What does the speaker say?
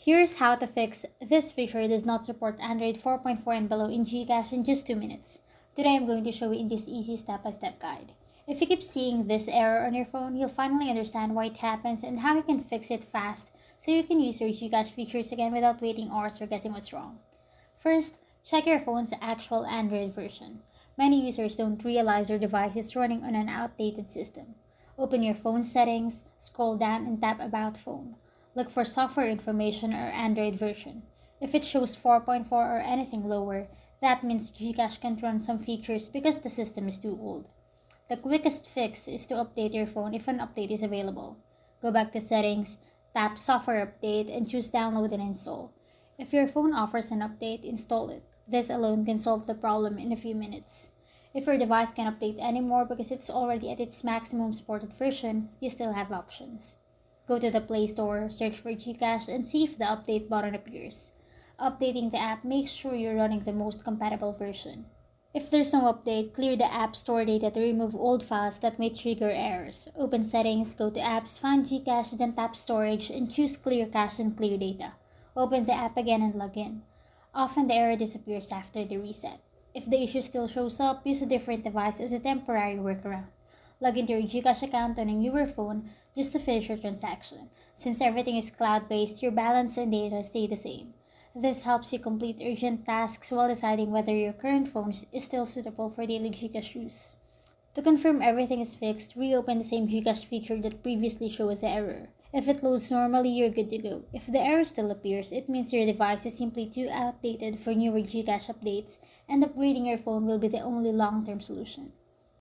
Here's how to fix this feature does not support Android 4.4 and below in GCash in just 2 minutes. Today I'm going to show you in this easy step-by-step guide. If you keep seeing this error on your phone, you'll finally understand why it happens and how you can fix it fast so you can use your GCash features again without waiting hours or guessing what's wrong. First, check your phone's actual Android version. Many users don't realize their device is running on an outdated system. Open your phone settings, scroll down and tap About Phone. Look for software information or Android version. If it shows 4.4 or anything lower, that means GCash can't run some features because the system is too old. The quickest fix is to update your phone if an update is available. Go back to Settings, tap Software Update, and choose Download and Install. If your phone offers an update, install it. This alone can solve the problem in a few minutes. If your device can't update anymore because it's already at its maximum supported version, you still have options. Go to the Play Store, search for GCash, and see if the update button appears. Updating the app makes sure you're running the most compatible version. If there's no update, clear the App Store data to remove old files that may trigger errors. Open Settings, go to Apps, find GCash, then tap Storage, and choose Clear Cache and Clear Data. Open the app again and log in. Often the error disappears after the reset. If the issue still shows up, use a different device as a temporary workaround. Log into your GCash account on a newer phone just to finish your transaction. Since everything is cloud-based, your balance and data stay the same. This helps you complete urgent tasks while deciding whether your current phone is still suitable for daily GCash use. To confirm everything is fixed, reopen the same GCash feature that previously showed the error. If it loads normally, you're good to go. If the error still appears, it means your device is simply too outdated for newer GCash updates, and upgrading your phone will be the only long-term solution.